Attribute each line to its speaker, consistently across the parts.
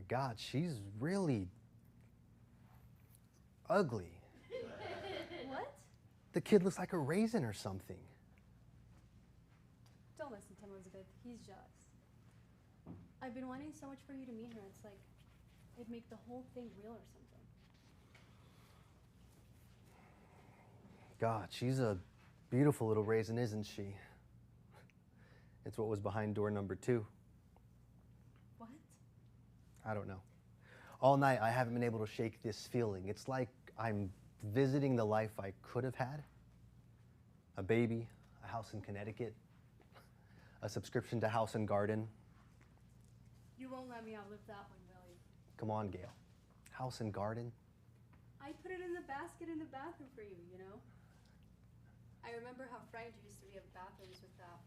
Speaker 1: My God, she's really ugly.
Speaker 2: What?
Speaker 1: The kid looks like a raisin or something.
Speaker 2: Don't listen to him, Elizabeth. He's jealous. I've been wanting so much for you to meet her. It's like it'd make the whole thing real or something.
Speaker 1: God, she's a beautiful little raisin, isn't she? It's what was behind door number 2.
Speaker 2: What?
Speaker 1: I don't know. All night, I haven't been able to shake this feeling. It's like I'm visiting the life I could have had. A baby, a house in Connecticut, a subscription to House and Garden.
Speaker 2: You won't let me outlive that one, will you?
Speaker 1: Come on, Gail. House and Garden?
Speaker 2: I put it in the basket in the bathroom for you, you know? I remember how frightened you used to be of bathrooms with that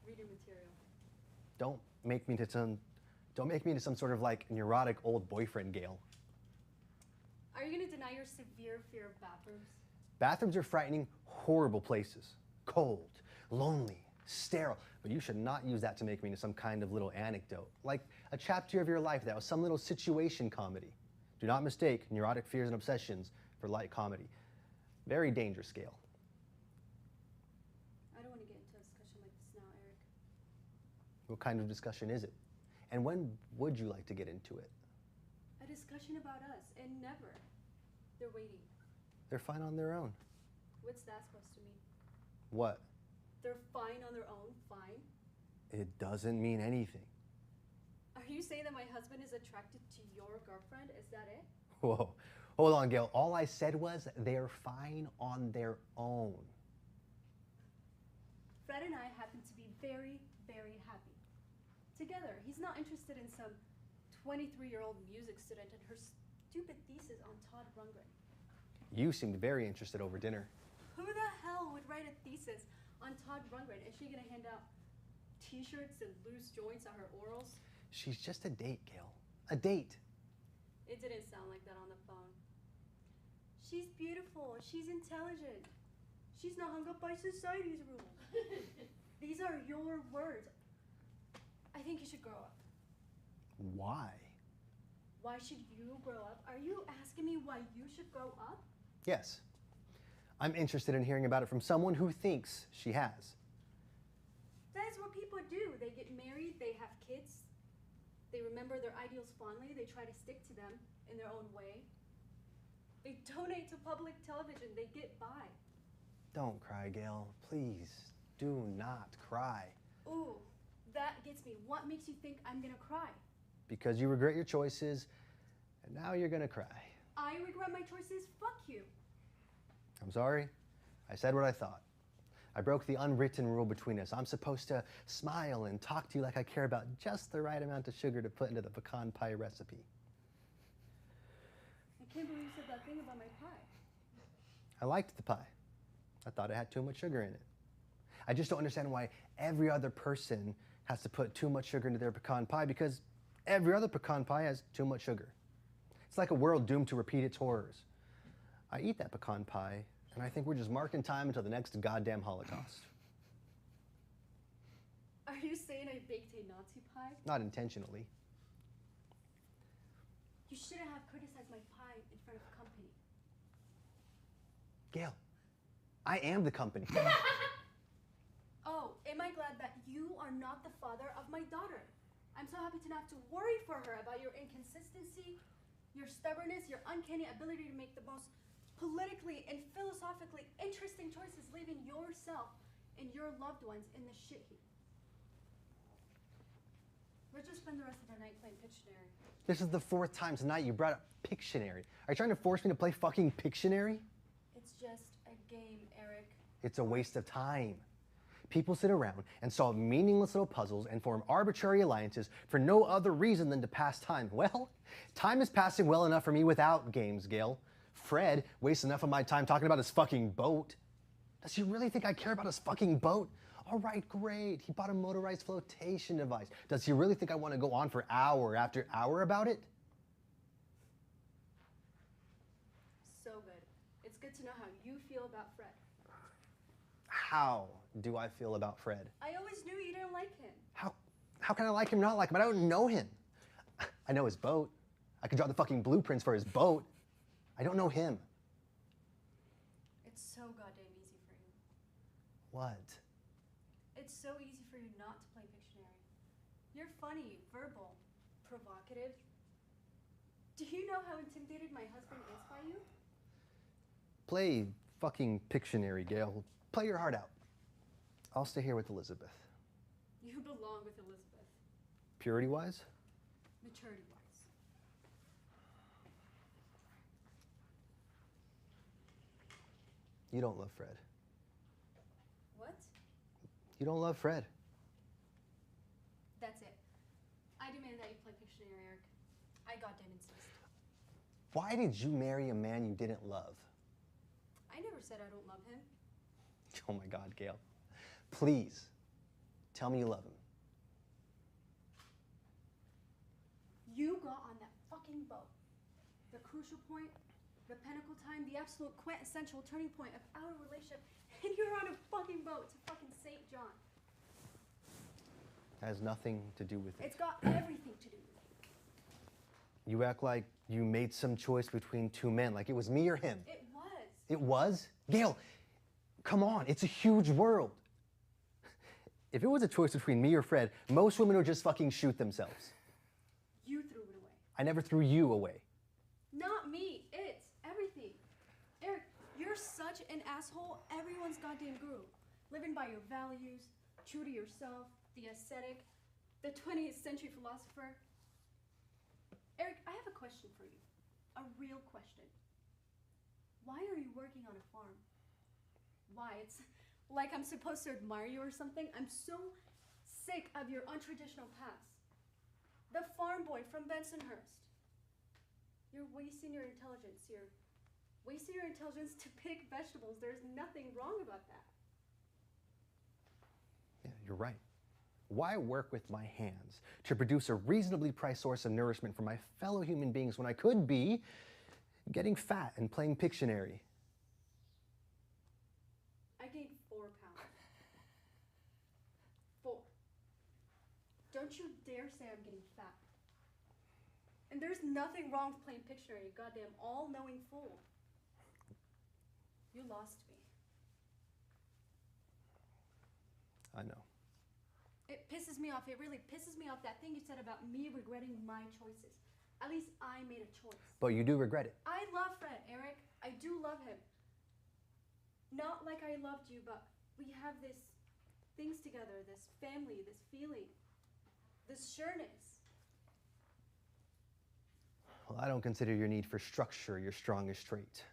Speaker 2: reading material.
Speaker 1: Don't make me into some sort of like neurotic old boyfriend, Gail.
Speaker 2: Are you gonna deny your severe fear of bathrooms?
Speaker 1: Bathrooms are frightening, horrible places. Cold, lonely, sterile. But you should not use that to make me into some kind of little anecdote. Like a chapter of your life that was some little situation comedy. Do not mistake neurotic fears and obsessions for light comedy. Very dangerous, Gail.
Speaker 2: I don't want to get into a discussion like this now, Eric.
Speaker 1: What kind of discussion is it? And when would you like to get into it?
Speaker 2: A discussion about us, and never. They're waiting.
Speaker 1: They're fine on their own.
Speaker 2: What's that supposed to mean?
Speaker 1: What?
Speaker 2: They're fine on their own, fine?
Speaker 1: It doesn't mean anything.
Speaker 2: Are you saying that my husband is attracted to your girlfriend? Is that it?
Speaker 1: Whoa, hold on, Gail. All I said was they're fine on their own.
Speaker 2: Fred and I happen to be very, very happy together. He's not interested in some 23-year-old music student and her stupid thesis on Todd Rundgren.
Speaker 1: You seemed very interested over dinner.
Speaker 2: Who the hell would write a thesis on Todd Rundgren? Is she gonna hand out t-shirts and loose joints at her orals?
Speaker 1: She's just a date, Gail. A date.
Speaker 2: It didn't sound like that on the phone. She's beautiful. She's intelligent. She's not hung up by society's rules. These are your words. I think you should grow up.
Speaker 1: Why?
Speaker 2: Why should you grow up? Are you asking me why you should grow up?
Speaker 1: Yes. I'm interested in hearing about it from someone who thinks she has.
Speaker 2: That's what people do. They get married, they have kids, they remember their ideals fondly, they try to stick to them in their own way. They donate to public television, they get by.
Speaker 1: Don't cry, Gail. Please, do not cry.
Speaker 2: Ooh, that gets me. What makes you think I'm gonna cry?
Speaker 1: Because you regret your choices, and now you're gonna cry.
Speaker 2: I regret my choices? Fuck you.
Speaker 1: I'm sorry. I said what I thought. I broke the unwritten rule between us. I'm supposed to smile and talk to you like I care about just the right amount of sugar to put into the pecan pie recipe.
Speaker 2: I can't believe you said that thing about my pie.
Speaker 1: I liked the pie. I thought it had too much sugar in it. I just don't understand why every other person has to put too much sugar into their pecan pie, because every other pecan pie has too much sugar. It's like a world doomed to repeat its horrors. I eat that pecan pie, and I think we're just marking time until the next goddamn Holocaust.
Speaker 2: Are you saying I baked a Nazi pie?
Speaker 1: Not intentionally.
Speaker 2: You shouldn't have criticized my pie in front of company.
Speaker 1: Gail, I am the company.
Speaker 2: Oh, am I glad that you are not the father of my daughter? I'm so happy to not have to worry for her about your inconsistency, your stubbornness, your uncanny ability to make the most politically and philosophically interesting choices, leaving yourself and your loved ones in the shit heap. Let's just spend the rest of our night playing Pictionary.
Speaker 1: This is the 4th time tonight you brought up Pictionary. Are you trying to force me to play fucking Pictionary?
Speaker 2: It's just a game, Eric.
Speaker 1: It's a waste of time. People sit around and solve meaningless little puzzles and form arbitrary alliances for no other reason than to pass time. Well, time is passing well enough for me without games, Gail. Fred wastes enough of my time talking about his fucking boat. Does he really think I care about his fucking boat? All right, great. He bought a motorized flotation device. Does he really think I want to go on for hour after hour about it?
Speaker 2: So good. It's good to know how you feel about Fred.
Speaker 1: How do I feel about Fred?
Speaker 2: I always knew you didn't like him.
Speaker 1: How can I like him, not like him? I don't know him. I know his boat. I could draw the fucking blueprints for his boat. I don't know him.
Speaker 2: It's so goddamn easy for you.
Speaker 1: What?
Speaker 2: It's so easy for you not to play Pictionary. You're funny, verbal, provocative. Do you know how intimidated my husband is by you?
Speaker 1: Play fucking Pictionary, Gail. Play your heart out. I'll stay here with Elizabeth.
Speaker 2: You belong with Elizabeth.
Speaker 1: Purity-wise?
Speaker 2: Maturity-wise.
Speaker 1: You don't love Fred.
Speaker 2: What?
Speaker 1: You don't love Fred.
Speaker 2: That's it. I demand that you play Pictionary, Eric. I goddamn insist.
Speaker 1: Why did you marry a man you didn't love?
Speaker 2: I never said I don't love him.
Speaker 1: Oh my God, Gail. Please, tell me you love him.
Speaker 2: You got on that fucking boat. The crucial point, the pinnacle time, the absolute quintessential turning point of our relationship, and you're on a fucking boat to fucking St. John.
Speaker 1: That has nothing to do with it.
Speaker 2: It's got everything to do with it.
Speaker 1: You act like you made some choice between two men, like it was me or him.
Speaker 2: It was.
Speaker 1: It was? Gail, come on, it's a huge world. If it was a choice between me or Fred, most women would just fucking shoot themselves.
Speaker 2: You threw it away.
Speaker 1: I never threw you away.
Speaker 2: Not me. It's everything. Eric, you're such an asshole. Everyone's goddamn guru. Living by your values, true to yourself, the ascetic, the 20th century philosopher. Eric, I have a question for you. A real question. Why are you working on a farm? Why? It's like I'm supposed to admire you or something. I'm so sick of your untraditional past. The farm boy from Bensonhurst. You're wasting your intelligence. You're wasting your intelligence to pick vegetables. There's nothing wrong about that.
Speaker 1: Yeah, you're right. Why work with my hands to produce a reasonably priced source of nourishment for my fellow human beings when I could be getting fat and playing Pictionary?
Speaker 2: I gained 4 pounds. 4. Don't you dare say I'm getting fat. And there's nothing wrong with playing Pictionary, you goddamn all-knowing fool. You lost me.
Speaker 1: I know.
Speaker 2: It pisses me off. It really pisses me off, that thing you said about me regretting my choices. At least I made a choice.
Speaker 1: But you do regret it.
Speaker 2: I love Fred, Eric. I do love him. Not like I loved you, but we have this things together, this family, this feeling, this sureness.
Speaker 1: Well, I don't consider your need for structure your strongest trait.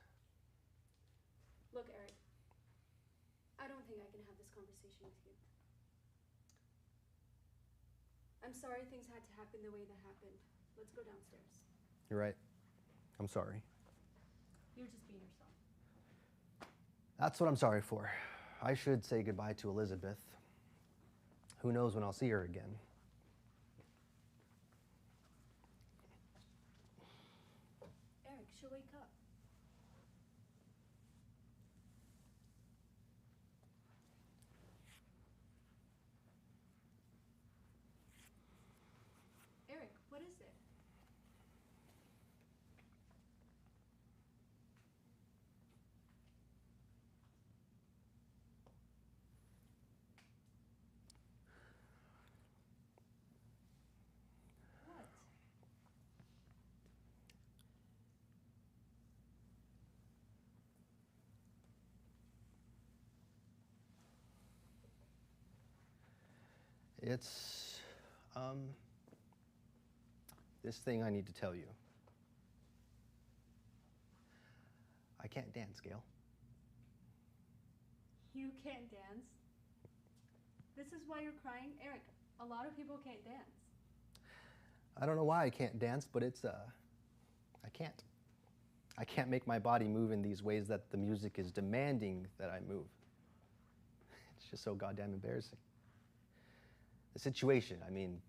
Speaker 2: Look, Eric, I don't think I can have this conversation with you. I'm sorry things had to happen the way that happened. Let's go downstairs.
Speaker 1: You're right. I'm sorry.
Speaker 2: You're just being yourself.
Speaker 1: That's what I'm sorry for. I should say goodbye to Elizabeth. Who knows when I'll see her again.
Speaker 2: Eric, she'll wake up. Eric, what is it? What?
Speaker 1: It's, this thing I need to tell you. I can't dance, Gail.
Speaker 2: You can't dance? This is why you're crying? Eric, a lot of people can't dance.
Speaker 1: I don't know why I can't dance, but it's, I can't. I can't make my body move in these ways that the music is demanding that I move. It's just so goddamn embarrassing. The situation, I mean,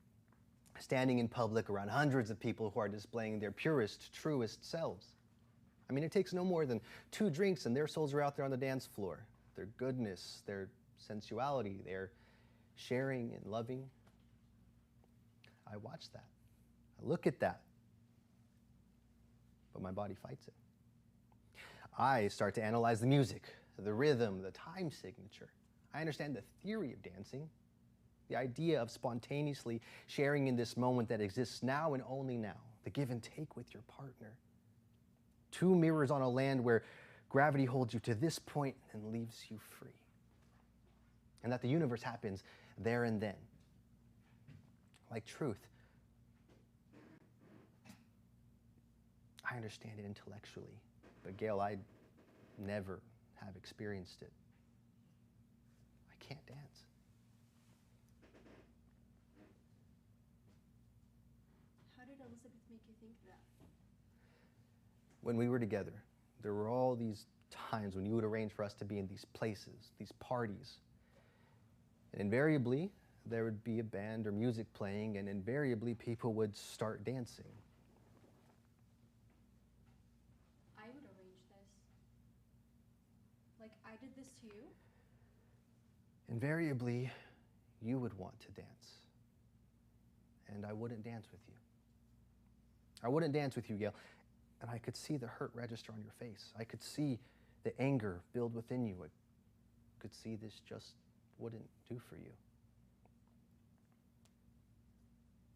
Speaker 1: standing in public around hundreds of people who are displaying their purest, truest selves. I mean, it takes no more than 2 drinks and their souls are out there on the dance floor. Their goodness, their sensuality, their sharing and loving. I watch that. I look at that, but my body fights it. I start to analyze the music, the rhythm, the time signature. I understand the theory of dancing, the idea of spontaneously sharing in this moment that exists now and only now, the give and take with your partner. Two mirrors on a land where gravity holds you to this point and leaves you free. And that the universe happens there and then. Like truth. I understand it intellectually, but Gail, I never have experienced it. I can't dance.
Speaker 2: How did Elizabeth make you think that?
Speaker 1: When we were together, there were all these times when you would arrange for us to be in these places, these parties. And invariably, there would be a band or music playing, and invariably people would start dancing.
Speaker 2: I would arrange this. Like I did this to you?
Speaker 1: Invariably, you would want to dance. And I wouldn't dance with you. I wouldn't dance with you, Gail. And I could see the hurt register on your face. I could see the anger build within you. I could see this just wouldn't do for you.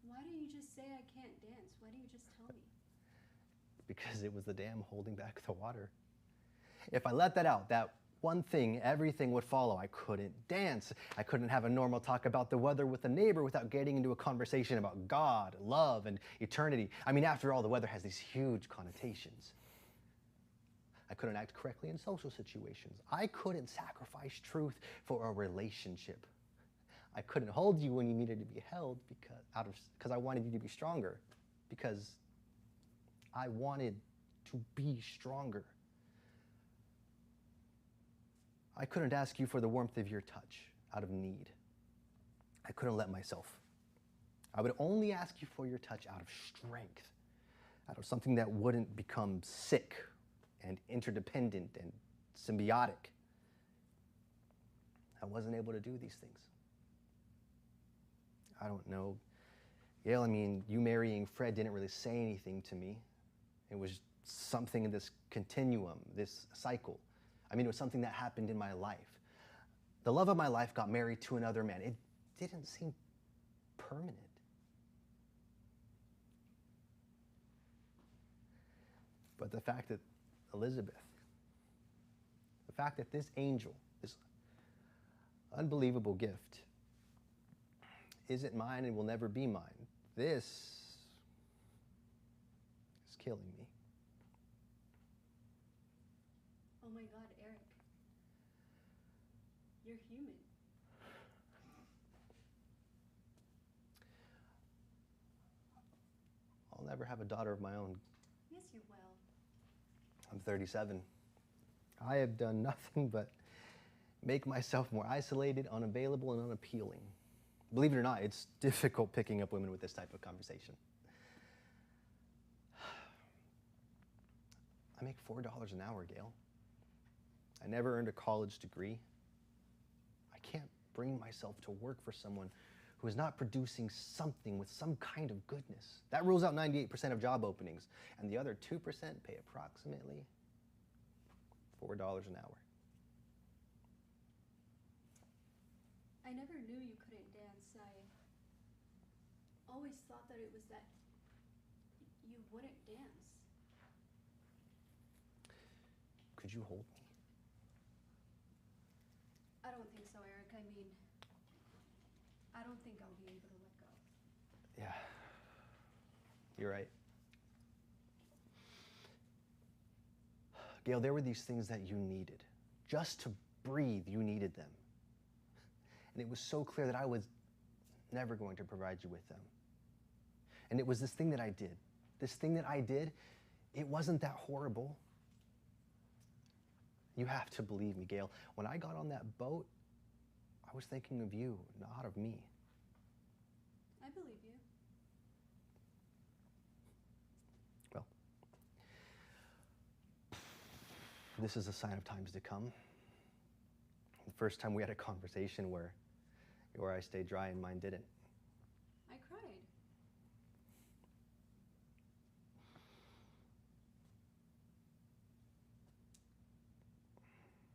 Speaker 2: Why don't you just say I can't dance? Why don't you just tell me?
Speaker 1: Because it was the dam holding back the water. If I let that out, that one thing, everything would follow. I couldn't dance. I couldn't have a normal talk about the weather with a neighbor without getting into a conversation about God, love, and eternity. I mean, after all, the weather has these huge connotations. I couldn't act correctly in social situations. I couldn't sacrifice truth for a relationship. I couldn't hold you when you needed to be held because I wanted you to be stronger, because I wanted to be stronger. I couldn't ask you for the warmth of your touch out of need. I couldn't let myself. I would only ask you for your touch out of strength, out of something that wouldn't become sick and interdependent and symbiotic. I wasn't able to do these things. I don't know. Gail, I mean, you marrying Fred didn't really say anything to me. It was something in this continuum, this cycle. I mean, it was something that happened in my life. The love of my life got married to another man. It didn't seem permanent. But the fact that Elizabeth, the fact that this angel, this unbelievable gift, isn't mine and will never be mine, this is killing me.
Speaker 2: Oh my God, Eric. You're human.
Speaker 1: I'll never have a daughter of my own.
Speaker 2: Yes, you will.
Speaker 1: I'm 37. I have done nothing but make myself more isolated, unavailable, and unappealing. Believe it or not, it's difficult picking up women with this type of conversation. I make $4 an hour, Gail. I never earned a college degree. I can't bring myself to work for someone who is not producing something with some kind of goodness. That rules out 98% of job openings, and the other 2% pay approximately $4 an hour.
Speaker 2: I never knew you couldn't dance. I always thought that it was that you wouldn't dance.
Speaker 1: Could you hold me?
Speaker 2: I don't think so, Eric. I mean, I don't think I'll be able to let go.
Speaker 1: Yeah, you're right. Gail, there were these things that you needed. Just to breathe, you needed them. And it was so clear that I was never going to provide you with them. And it was this thing that I did. This thing that I did, it wasn't that horrible. You have to believe me, Gail. When I got on that boat, I was thinking of you, not of me.
Speaker 2: I believe you.
Speaker 1: Well, this is a sign of times to come. The first time we had a conversation where your eyes stayed dry and mine didn't.
Speaker 2: I cried.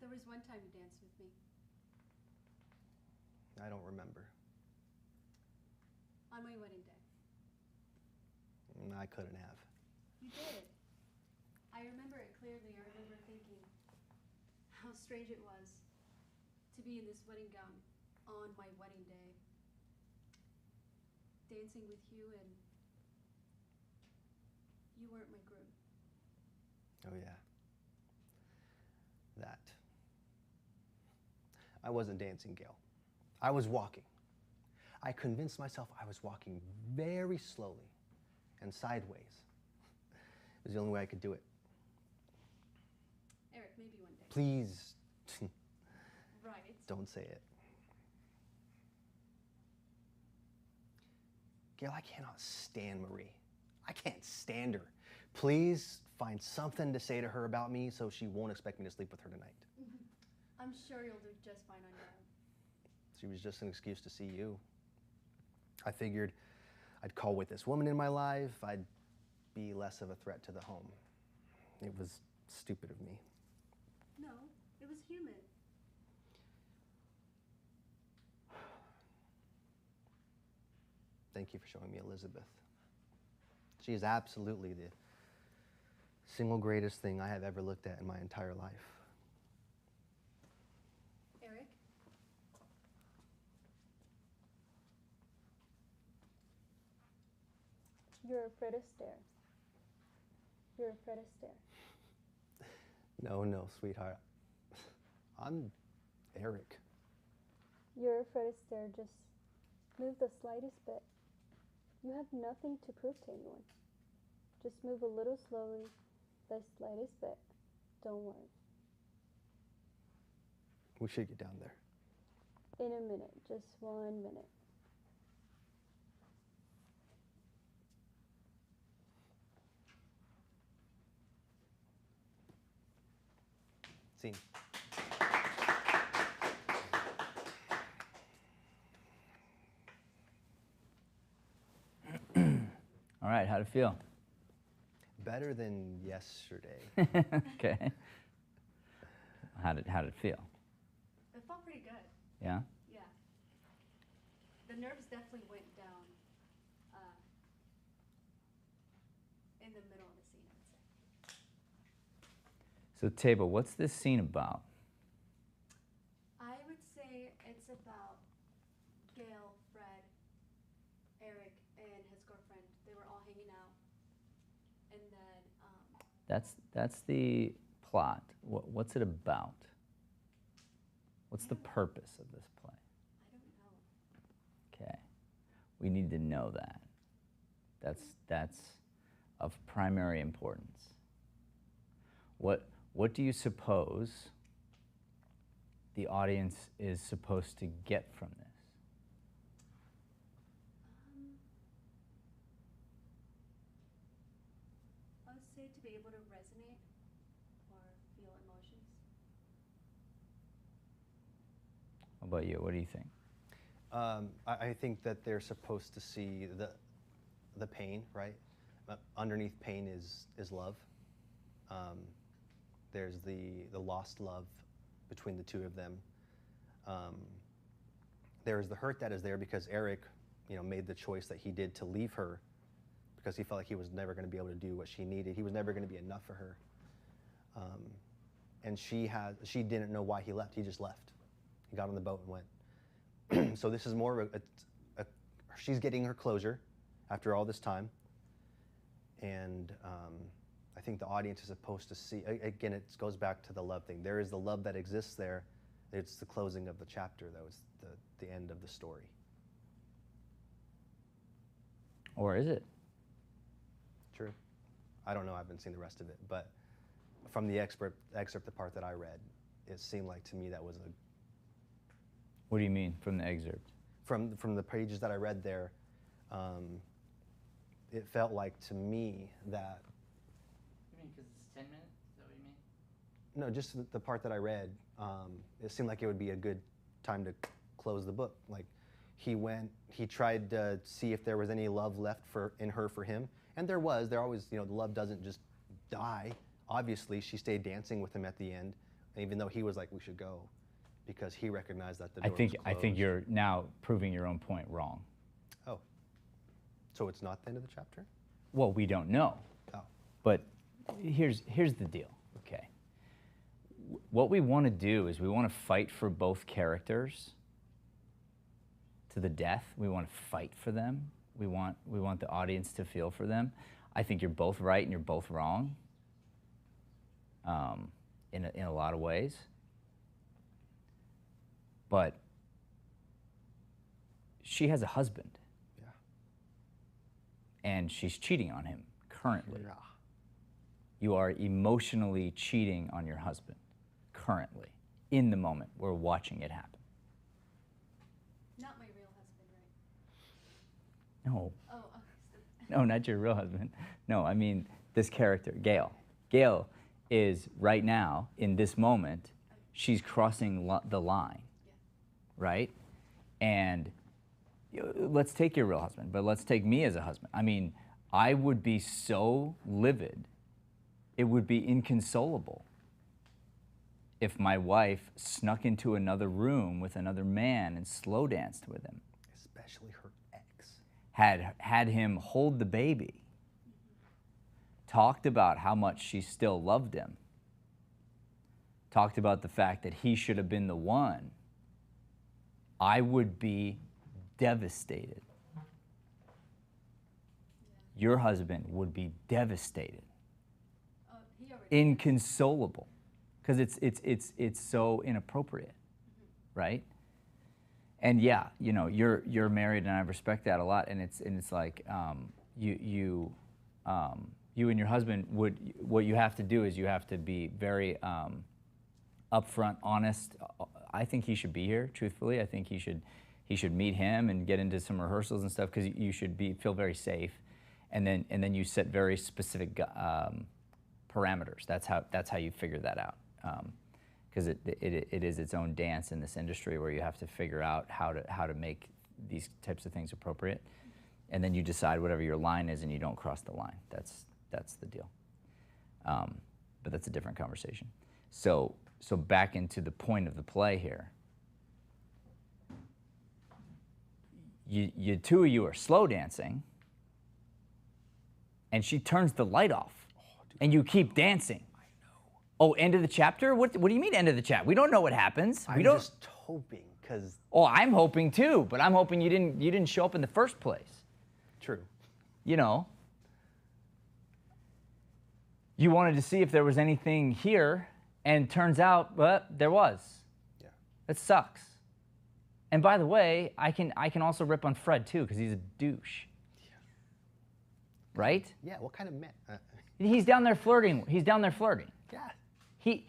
Speaker 2: There was one time you danced with me.
Speaker 1: I don't remember.
Speaker 2: On my wedding day.
Speaker 1: I couldn't have.
Speaker 2: You did. I remember it clearly. I remember thinking how strange it was to be in this wedding gown on my wedding day, dancing with you, and you weren't my groom.
Speaker 1: Oh yeah. That. I wasn't dancing, Gail. I was walking. I convinced myself I was walking very slowly and sideways. It was the only way I could do it.
Speaker 2: Eric, maybe one day.
Speaker 1: Please,
Speaker 2: Right.
Speaker 1: don't say it. Gail, I cannot stand Marie. I can't stand her. Please find something to say to her about me so she won't expect me to sleep with her tonight.
Speaker 2: I'm sure you'll do just fine on your own.
Speaker 1: She was just an excuse to see you. I figured I'd call with this woman in my life. I'd be less of a threat to the home. It was stupid of me.
Speaker 2: No, it was human.
Speaker 1: Thank you for showing me Elizabeth. She is absolutely the single greatest thing I have ever looked at in my entire life.
Speaker 2: Eric?
Speaker 3: You're afraid of stairs. You're afraid of stairs.
Speaker 1: No, sweetheart. I'm Eric.
Speaker 3: You're afraid of stairs. Just move the slightest bit. You have nothing to prove to anyone. Just move a little slowly, the slightest bit. Don't worry.
Speaker 1: We should get down there.
Speaker 3: In a minute, just 1 minute.
Speaker 1: Scene.
Speaker 4: All right, how'd it feel?
Speaker 1: Better than yesterday.
Speaker 4: Okay. How'd it feel?
Speaker 2: It felt pretty good.
Speaker 4: Yeah?
Speaker 2: Yeah. The nerves definitely went down in the middle of the scene, I would say.
Speaker 4: So, Taba, what's this scene about?
Speaker 2: I would say it's about Gail, Fred, Eric, and his girlfriend. They were all hanging out. And then,
Speaker 4: That's the plot. What's it about? What's the purpose of this play?
Speaker 2: I don't know.
Speaker 4: Okay. We need to know that. That's of primary importance. What do you suppose the audience is supposed to get from this?
Speaker 2: I would say to be able to resonate or feel emotions.
Speaker 4: How about you? What do you think?
Speaker 1: I think that they're supposed to see the pain, right? Underneath pain is love. There's the lost love between the two of them. There's the hurt that is there because Eric, made the choice that he did to leave her because he felt like he was never going to be able to do what she needed. He was never going to be enough for her. And she didn't know why he left. He just left. He got on the boat and went. So this is more of she's getting her closure after all this time. And I think the audience is supposed to see, again, it goes back to the love thing. There is the love that exists there. It's the closing of the chapter, though. It's the end of the story.
Speaker 4: Or is it?
Speaker 1: True. I don't know. I haven't seen the rest of it. But from the excerpt, the part that I read, it seemed like to me that was a...
Speaker 4: What do you mean from the excerpt?
Speaker 1: From the pages that I read there, it felt like to me that...
Speaker 4: You mean because it's 10 minutes? Is that what you mean?
Speaker 1: No, just the part that I read, it seemed like it would be a good time to close the book. Like, he tried to see if there was any love left in her for him, and there was. There always, the love doesn't just die. Obviously, she stayed dancing with him at the end, even though he was like, we should go, because he recognized that the
Speaker 4: I
Speaker 1: door
Speaker 4: think
Speaker 1: was
Speaker 4: I think
Speaker 1: closed.
Speaker 4: you're now proving your own point wrong.
Speaker 1: Oh. So it's not the end of the chapter?
Speaker 4: Well, we don't know.
Speaker 1: Oh.
Speaker 4: But here's the deal, okay? What we want to do is we want to fight for both characters to the death. We want to fight for them. We want the audience to feel for them. I think you're both right and you're both wrong in a lot of ways. But she has a husband.
Speaker 1: Yeah.
Speaker 4: And she's cheating on him currently.
Speaker 1: Yeah.
Speaker 4: You are emotionally cheating on your husband currently, in the moment. We're watching it happen.
Speaker 2: Not my real husband, right?
Speaker 4: No.
Speaker 2: Oh, okay.
Speaker 4: No, not your real husband. No, I mean this character, Gail. Gail is right now, in this moment, she's crossing the line, right? And let's take your real husband, but let's take me as a husband. I mean, I would be so livid, it would be inconsolable if my wife snuck into another room with another man and slow danced with him.
Speaker 1: Especially her ex.
Speaker 4: Had him hold the baby, talked about how much she still loved him, talked about the fact that he should have been the one, I would be devastated. Your husband would be devastated,
Speaker 2: He already
Speaker 4: inconsolable, because it's so inappropriate, right? And yeah, you know, you're married, and I respect that a lot. And it's like you and your husband what you have to do is you have to be very upfront, honest. I think he should be here. Truthfully, I think he should meet him and get into some rehearsals and stuff, because you should feel very safe, and then you set very specific parameters. That's how you figure that out. Because it is its own dance in this industry where you have to figure out how to make these types of things appropriate, and then you decide whatever your line is, and you don't cross the line. That's the deal. But that's a different conversation. So back into the point of the play here. You two of you are slow dancing, and she turns the light off, and you keep dancing. Oh, end of the chapter? What do you mean end of the chapter? We don't know what happens.
Speaker 1: I'm just hoping, because...
Speaker 4: Oh, I'm hoping too, but I'm hoping you didn't show up in the first place.
Speaker 1: True.
Speaker 4: You know. You wanted to see if there was anything here, and turns out, well, there was.
Speaker 1: Yeah.
Speaker 4: That sucks. And by the way, I can also rip on Fred too, because he's a douche.
Speaker 1: Yeah.
Speaker 4: Right?
Speaker 1: Yeah, what kind of man?
Speaker 4: He's down there flirting. He's down there flirting.
Speaker 1: Yeah.
Speaker 4: He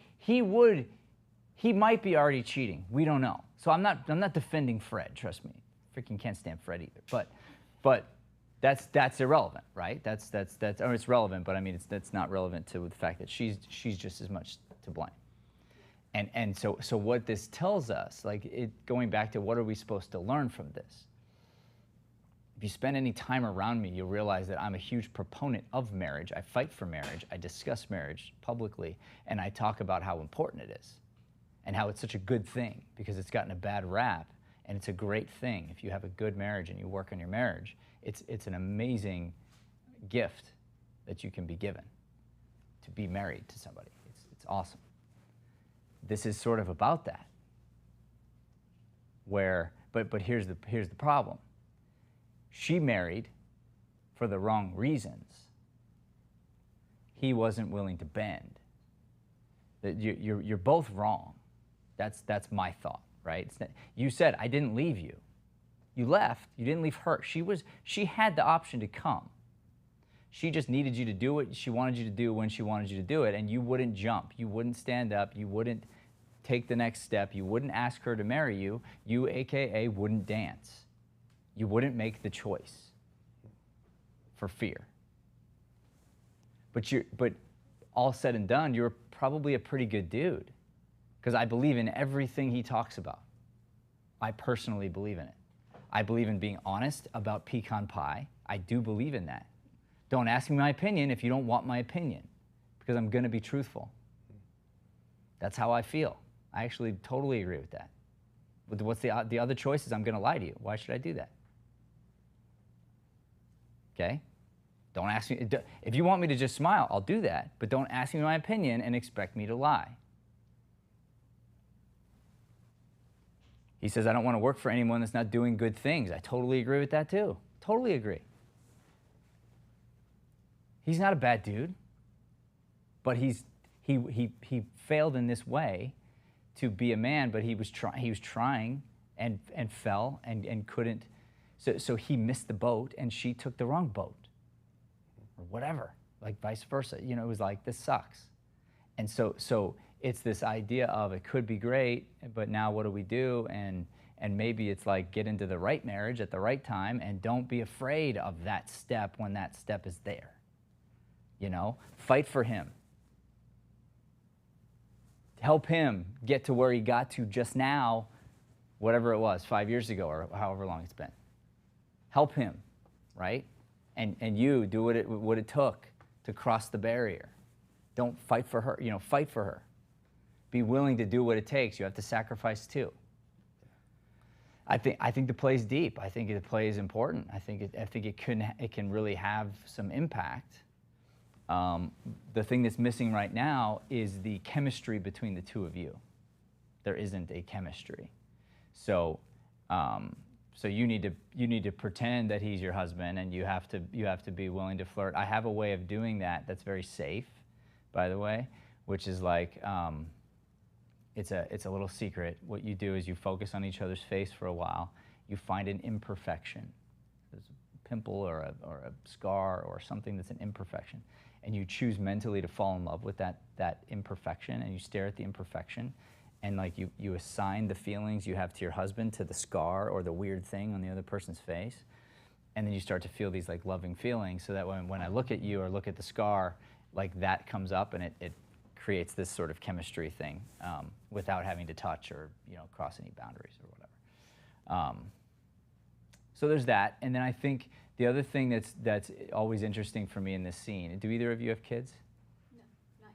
Speaker 4: might be already cheating. We don't know. So I'm not defending Fred. Trust me. Freaking can't stand Fred either. But that's irrelevant, right? That's or it's relevant, but I mean that's not relevant to the fact that she's just as much to blame. And so what this tells us, going back to what are we supposed to learn from this? If you spend any time around me, you'll realize that I'm a huge proponent of marriage. I fight for marriage. I discuss marriage publicly, and I talk about how important it is and how it's such a good thing, because it's gotten a bad rap, and it's a great thing. If you have a good marriage and you work on your marriage, it's an amazing gift that you can be given, to be married to somebody. It's awesome. This is sort of about that. But here's the problem. She married for the wrong reasons. He wasn't willing to bend. You're both wrong. That's my thought, right? You said, I didn't leave you. You left. You didn't leave her. She had the option to come. She just needed you to do what she wanted you to do when she wanted you to do it, and you wouldn't jump. You wouldn't stand up. You wouldn't take the next step. You wouldn't ask her to marry you. You, AKA, wouldn't dance. You wouldn't make the choice for fear. But all said and done, you're probably a pretty good dude, because I believe in everything he talks about. I personally believe in it. I believe in being honest about pecan pie. I do believe in that. Don't ask me my opinion if you don't want my opinion, because I'm going to be truthful. That's how I feel. I actually totally agree with that. But what's the other choice is I'm going to lie to you. Why should I do that? Okay? Don't ask me. If you want me to just smile, I'll do that. But don't ask me my opinion and expect me to lie. He says, I don't want to work for anyone that's not doing good things. I totally agree with that too. Totally agree. He's not a bad dude, but he failed in this way to be a man, but he was trying and fell and couldn't. So he missed the boat and she took the wrong boat or whatever, like vice versa. You know, it was like, this sucks. And so it's this idea of it could be great, but now what do we do? And maybe it's like get into the right marriage at the right time and don't be afraid of that step when that step is there. You know, fight for him. Help him get to where he got to just now, whatever it was, 5 years ago or however long it's been. Help him, right? And you do what it took to cross the barrier. Don't fight for her, you know, fight for her. Be willing to do what it takes. You have to sacrifice too. I think the play is deep. I think the play is important. I think it can really have some impact. The thing that's missing right now is the chemistry between the two of you. There isn't a chemistry. So you need to pretend that he's your husband, and you have to be willing to flirt. I have a way of doing that that's very safe, by the way, which is like it's a little secret. What you do is you focus on each other's face for a while. You find an imperfection. There's a pimple or a scar or something that's an imperfection. And you choose mentally to fall in love with that imperfection, and you stare at the imperfection, and like you assign the feelings you have to your husband to the scar or the weird thing on the other person's face, and then you start to feel these like loving feelings, so that when I look at you or look at the scar, like that comes up, and it creates this sort of chemistry thing without having to touch or cross any boundaries or whatever. So there's that, and then I think the other thing that's always interesting for me in this scene. Do either of you have kids?
Speaker 2: No, not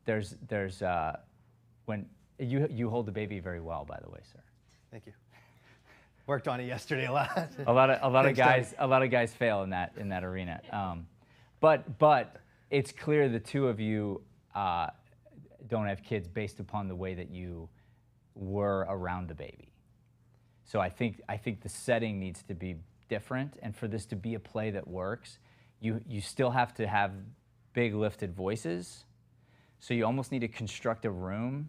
Speaker 2: yet.
Speaker 4: There's when you hold the baby very well, by the way, sir.
Speaker 1: Thank you. Worked on it yesterday a lot.
Speaker 4: a lot of guys fail in that arena. But it's clear the two of you don't have kids based upon the way that you were around the baby. So I think the setting needs to be different, and for this to be a play that works, you still have to have big lifted voices. So you almost need to construct a room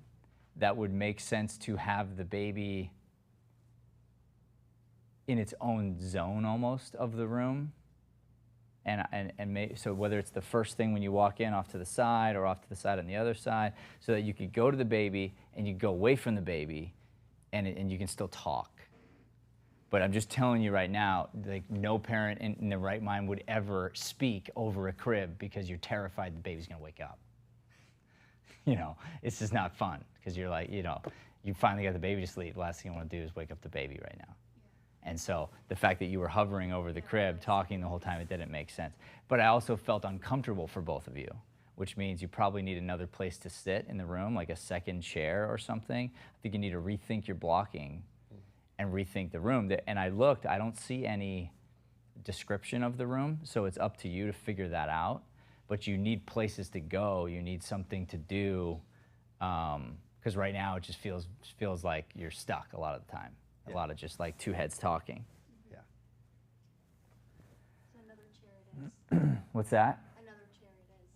Speaker 4: that would make sense to have the baby in its own zone almost of the room. So whether it's the first thing when you walk in off to the side or off to the side on the other side, so that you could go to the baby and you go away from the baby and you can still talk. But I'm just telling you right now, like no parent in their right mind would ever speak over a crib because you're terrified the baby's gonna wake up. It's just not fun because you're like, you finally got the baby to sleep. The last thing you want to do is wake up the baby right now. Yeah. And so the fact that you were hovering over the crib, talking the whole time, it didn't make sense. But I also felt uncomfortable for both of you, which means you probably need another place to sit in the room, like a second chair or something. I think you need to rethink your blocking and rethink the room. And I looked, I don't see any description of the room, so it's up to you to figure that out. But you need places to go, you need something to do, because right now it just feels like you're stuck a lot of the time. Yeah. A lot of just like two heads talking.
Speaker 1: Yeah.
Speaker 2: So another chair it is.
Speaker 4: What's that?
Speaker 2: Another chair it is.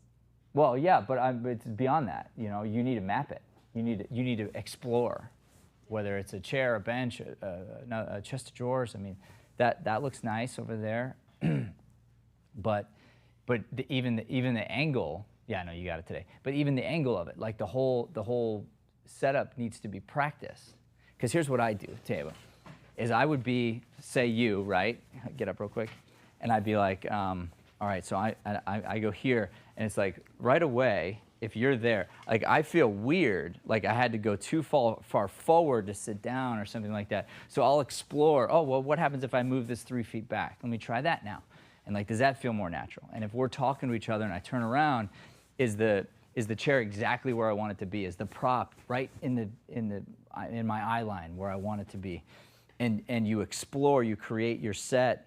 Speaker 4: Well, yeah, but it's beyond that. You need to map it. You need to explore, whether it's a chair, a bench, a chest of drawers. I mean, that looks nice over there, but even the angle. Yeah, I know you got it today. But even the angle of it, like the whole setup needs to be practiced. Because here's what I do, Teba, is I would be, say you, right? Get up real quick, and I'd be like, all right, so I go here, and it's like right away. If you're there, like I feel weird, like I had to go too far forward to sit down or something like that. So I'll explore, oh, well, what happens if I move this 3 feet back? Let me try that now. And like, does that feel more natural? And if we're talking to each other and I turn around, is the Is the chair exactly where I want it to be? Is the prop right in my eye line where I want it to be? And you explore, you create your set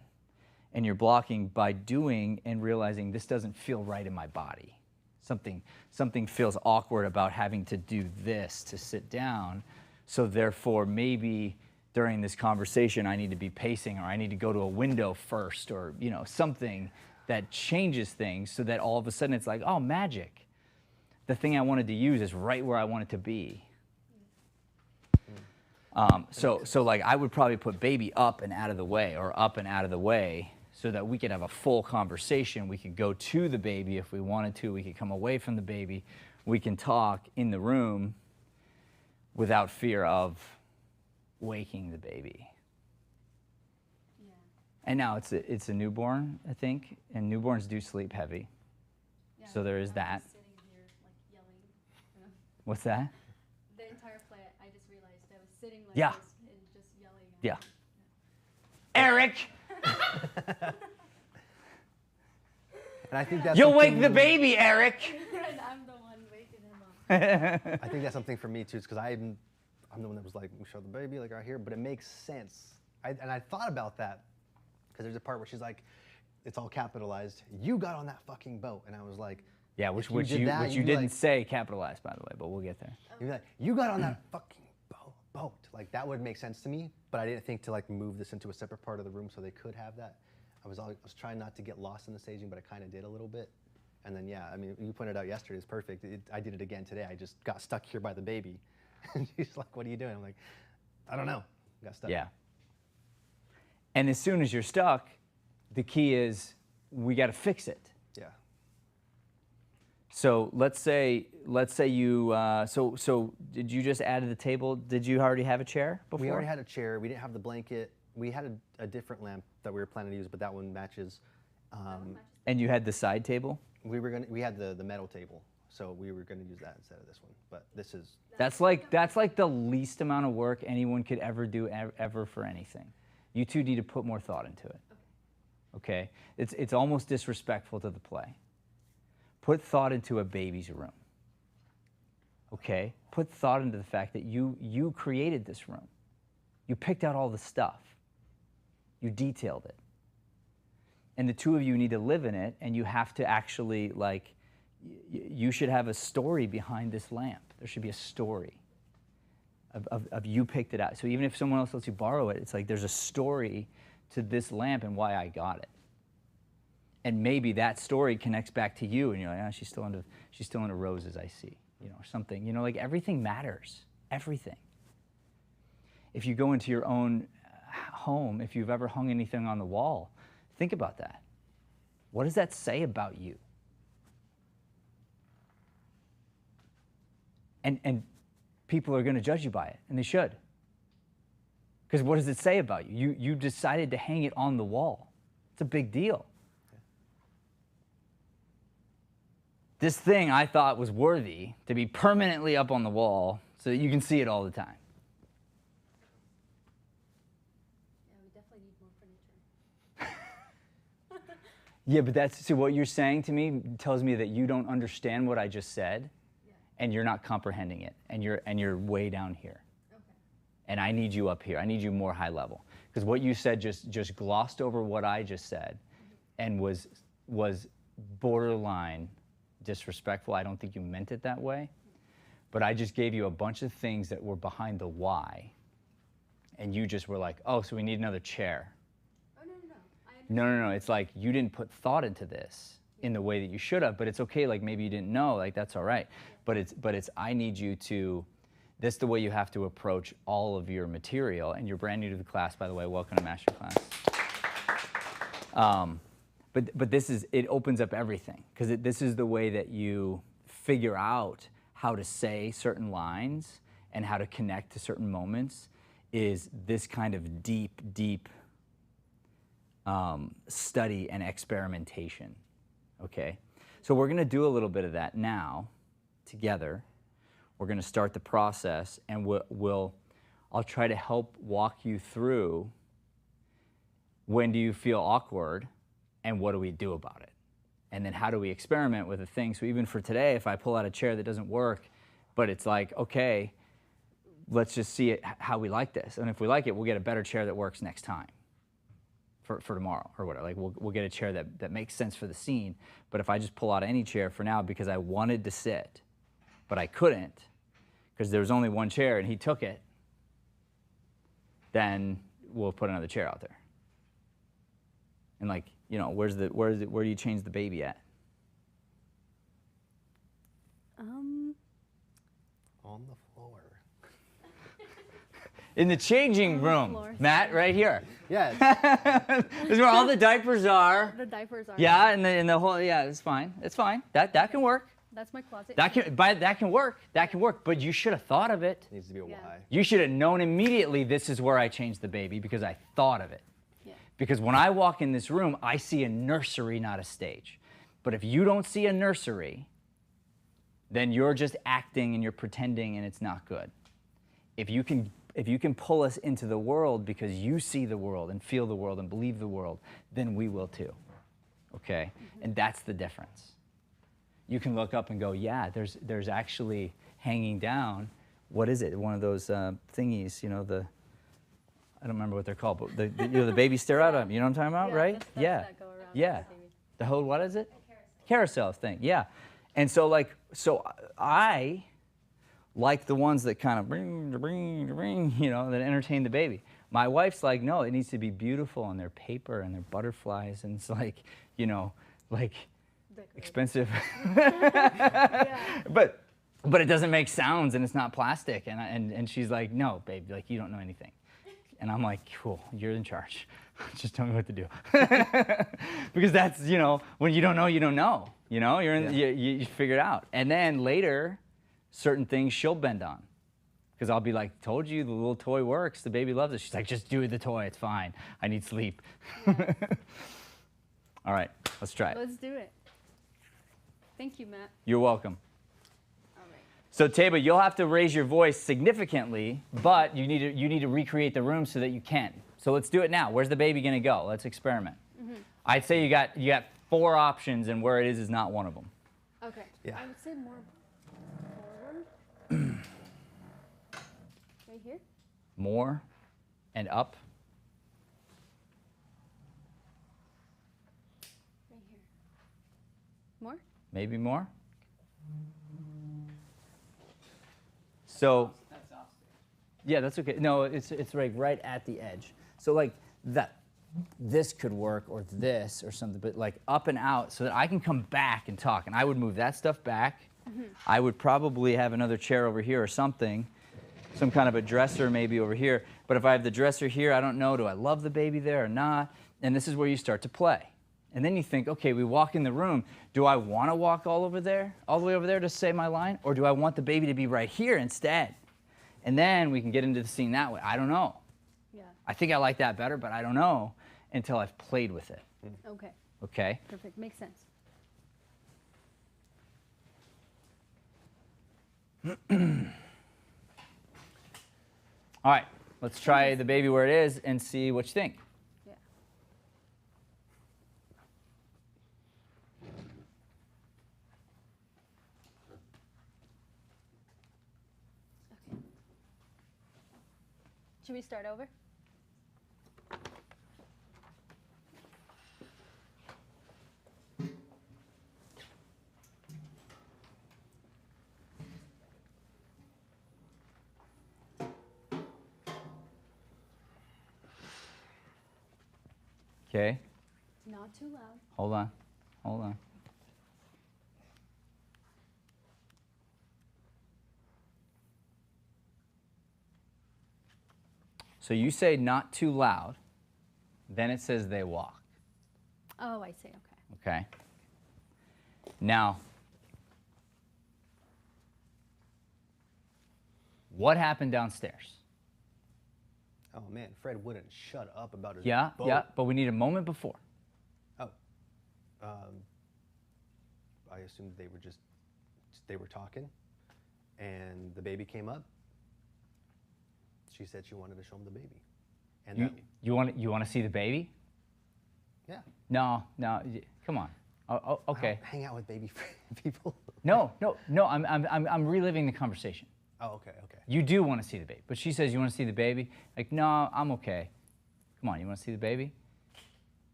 Speaker 4: and your blocking by doing and realizing this doesn't feel right in my body. Something feels awkward about having to do this to sit down. So therefore, maybe during this conversation, I need to be pacing, or I need to go to a window first, or something that changes things so that all of a sudden it's like, oh, magic. The thing I wanted to use is right where I want it to be. So like I would probably put baby up and out of the way, or up and out of the way, so that we could have a full conversation. We could go to the baby if we wanted to. We could come away from the baby. We can talk in the room without fear of waking the baby.
Speaker 2: Yeah.
Speaker 4: And now it's a newborn, I think, and newborns do sleep heavy.
Speaker 2: Yeah,
Speaker 4: So there is
Speaker 2: I was
Speaker 4: that.
Speaker 2: sitting here, like, yelling.
Speaker 4: What's that?
Speaker 2: The entire play, I just realized I was sitting like
Speaker 4: Yeah.
Speaker 2: this and just yelling. At
Speaker 4: Yeah.
Speaker 2: him.
Speaker 4: Eric,
Speaker 1: And I think that's
Speaker 4: you'll wake
Speaker 1: something-
Speaker 4: the baby, Eric.
Speaker 2: And I'm the one waking him up.
Speaker 1: I think that's something for me too, because I'm the one that was like, we show the baby like right here, but it makes sense. And I thought about that because there's a part where she's like, it's all capitalized. You got on that fucking boat, and I was like,
Speaker 4: Yeah,
Speaker 1: if
Speaker 4: which
Speaker 1: did
Speaker 4: you
Speaker 1: that, you'd be
Speaker 4: didn't
Speaker 1: like-
Speaker 4: say capitalized, by the way, but we'll get there.
Speaker 1: You'd be like, you got on that fucking boat. Like that would make sense to me, but I didn't think to like move this into a separate part of the room so they could have that. I was trying not to get lost in the staging, but I kind of did a little bit. And then yeah, I mean, you pointed out yesterday is perfect. I did it again today. I just got stuck here by the baby, and she's like, "What are you doing?" I'm like, "I don't know." Got stuck.
Speaker 4: Yeah. And as soon as you're stuck, the key is we got to fix it.
Speaker 1: Yeah.
Speaker 4: So let's say you so did you just add to the table? Did you already have a chair before?
Speaker 1: We already had a chair. We didn't have the blanket. We had a different lamp that we were planning to use, but that one matches.
Speaker 4: And you had the side table?
Speaker 1: We had the metal table, so we were gonna use that instead of this one. But this is
Speaker 4: That's like the least amount of work anyone could ever do ever for anything. You two need to put more thought into it. Okay? It's almost disrespectful to the play. Put thought into a baby's room. Okay? Put thought into the fact that you created this room. You picked out all the stuff. You detailed it. And the two of you need to live in it, and you have to actually, like, you should have a story behind this lamp. There should be a story of you picked it out. So even if someone else lets you borrow it, it's like there's a story to this lamp and why I got it. And maybe that story connects back to you, and you're like, oh, she's still into roses, I see, or something. Like everything matters, everything. If you go into your own home, if you've ever hung anything on the wall, think about that. What does that say about you? And people are going to judge you by it, and they should. Because what does it say about you? You decided to hang it on the wall. It's a big deal. This thing I thought was worthy to be permanently up on the wall so that you can see it all the time.
Speaker 2: Yeah, we definitely need more furniture.
Speaker 4: Yeah, but so what you're saying to me tells me that you don't understand what I just said, and you're not comprehending it, and you're way down here.
Speaker 2: Okay.
Speaker 4: And I need you up here. I need you more high level. Because what you said just glossed over what I just said, and was borderline disrespectful. I don't think you meant it that way. But I just gave you a bunch of things that were behind the why, and you just were like, oh, so we need another chair.
Speaker 2: Oh, no. I understand.
Speaker 4: No. It's like you didn't put thought into this in the way that you should have, but it's okay. Like maybe you didn't know, like that's all right. But it's I need you to, this is the way you have to approach all of your material. And you're brand new to the class, by the way. Welcome to Masterclass. But it opens up everything, because this is the way that you figure out how to say certain lines and how to connect to certain moments, is this kind of deep study and experimentation, okay? So we're gonna do a little bit of that now together. We're gonna start the process, and I'll try to help walk you through when do you feel awkward and what do we do about it. And then how do we experiment with a thing? So even for today, if I pull out a chair that doesn't work, but it's like, okay, let's just see how we like this. And if we like it, we'll get a better chair that works next time for tomorrow or whatever. Like we'll get a chair that makes sense for the scene. But if I just pull out any chair for now because I wanted to sit, but I couldn't because there was only one chair and he took it, then we'll put another chair out there. And like, you know, where do you change the baby at?
Speaker 1: On the floor.
Speaker 4: In the changing room, Matt, right here.
Speaker 1: Yes.
Speaker 4: This is where all the diapers are.
Speaker 2: The diapers are.
Speaker 4: Yeah, and the whole, yeah, it's fine. It's fine. That can work.
Speaker 2: That's my closet.
Speaker 4: That can work. That can work. But you should have thought of it.
Speaker 1: Needs to be a Y.
Speaker 4: You should have known immediately this is where I changed the baby because I thought of it.
Speaker 2: Yeah.
Speaker 4: Because when I walk in this room, I see a nursery, not a stage. But if you don't see a nursery, then you're just acting and you're pretending and it's not good. If you can pull us into the world because you see the world and feel the world and believe the world, then we will too. Okay? Mm-hmm. And that's the difference. You can look up and go, yeah, there's actually hanging down, what is it? One of those thingies, you know, I don't remember what they're called, but the baby stare out of them. You know what I'm talking about, right?
Speaker 2: Yeah. That go around
Speaker 4: Yeah. The whole, what is it?
Speaker 2: Carousel
Speaker 4: Thing, yeah. And so I like the ones that kind of bring, you know, that entertain the baby. My wife's like, no, it needs to be beautiful and they're paper and they're butterflies and it's like, you know, like expensive. But it doesn't make sounds and it's not plastic. And she's like, no, babe, like you don't know anything. And I'm like, cool, you're in charge. Just tell me what to do. Because that's, you know, when you don't know, you don't know. You know, you figure it out. And then later, certain things she'll bend on. Because I'll be like, told you the little toy works, the baby loves it. She's like, just do the toy, it's fine. I need sleep.
Speaker 2: Yeah.
Speaker 4: All right, let's try it.
Speaker 2: Let's do it. Thank you, Matt.
Speaker 4: You're welcome.
Speaker 2: All right.
Speaker 4: So Taba, you'll have to raise your voice significantly, but you need to recreate the room so that you can. So let's do it now. Where's the baby gonna go? Let's experiment. Mm-hmm. I'd say you got 4 options, and where it is not one of them.
Speaker 2: Okay.
Speaker 1: Yeah.
Speaker 2: I would say more forward. Right here.
Speaker 4: More and up.
Speaker 2: Right here. More.
Speaker 4: Maybe more. So. Yeah, that's okay. No, it's right at the edge. So like this could work, or this, or something, but like up and out so that I can come back and talk. And I would move that stuff back. Mm-hmm. I would probably have another chair over here or something, some kind of a dresser maybe over here. But if I have the dresser here, I don't know, do I love the baby there or not? And this is where you start to play. And then you think, okay, we walk in the room. Do I want to walk all the way over there to say my line? Or do I want the baby to be right here instead? And then we can get into the scene that way. I don't know.
Speaker 2: Yeah.
Speaker 4: I think I like that better, but I don't know until I've played with it.
Speaker 2: Okay.
Speaker 4: Okay?
Speaker 2: Perfect. Makes sense.
Speaker 4: All right, let's try the baby where it is and see what you think.
Speaker 2: Yeah. Okay. Should we start over?
Speaker 4: Okay,
Speaker 2: Not too loud.
Speaker 4: hold on, hold on. So you say not too loud, then it says they walk.
Speaker 2: Oh, I see. Okay.
Speaker 4: Okay. Now, what happened downstairs?
Speaker 1: Oh man, Fred wouldn't shut up about his
Speaker 4: Yeah,
Speaker 1: boat.
Speaker 4: yeah, but we need a moment before.
Speaker 1: Oh. I assumed they were talking, and the baby came up. She said she wanted to show him the baby. And
Speaker 4: You want to see the baby?
Speaker 1: yeah.
Speaker 4: No, come on. Oh,
Speaker 1: I
Speaker 4: okay.
Speaker 1: don't hang out with baby people.
Speaker 4: No. I'm reliving the conversation.
Speaker 1: Oh, okay.
Speaker 4: You do want to see the baby, but she says you want to see the baby. Like, no, I'm okay. Come on, you want to see the baby?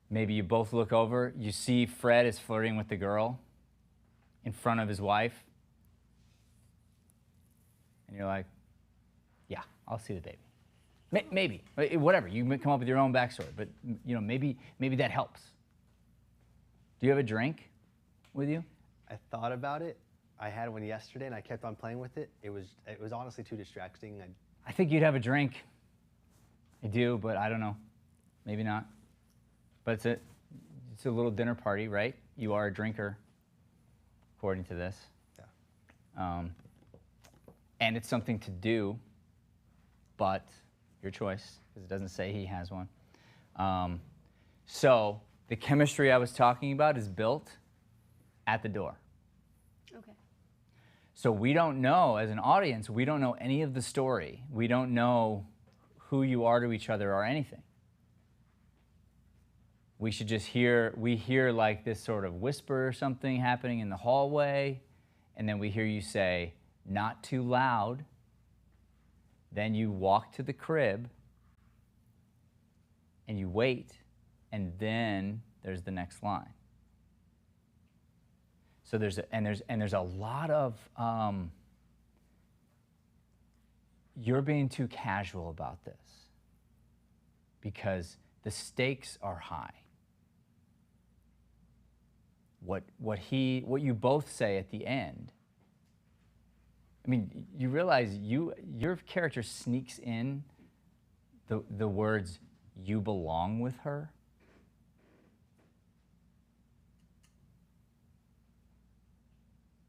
Speaker 4: Maybe you both look over. You see Fred is flirting with the girl in front of his wife, and you're like, yeah, I'll see the baby. Maybe, whatever. You may come up with your own backstory, but maybe that helps. Do you have a drink with you?
Speaker 1: I thought about it. I had one yesterday, and I kept on playing with it. It was honestly too distracting.
Speaker 4: I think you'd have a drink. I do, but I don't know. Maybe not. But it's a little dinner party, right? You are a drinker, according to this.
Speaker 1: Yeah.
Speaker 4: And it's something to do, but your choice, because it doesn't say he has one. So the chemistry I was talking about is built at the door.
Speaker 2: Okay.
Speaker 4: So we don't know, as an audience, we don't know any of the story. We don't know who you are to each other or anything. We should just hear like this sort of whisper or something happening in the hallway, and then we hear you say, not too loud. Then you walk to the crib, and you wait, and then there's the next line. So there's a lot of you're being too casual about this because the stakes are high. What you both say at the end. I mean, you realize your character sneaks in the words "you belong with her."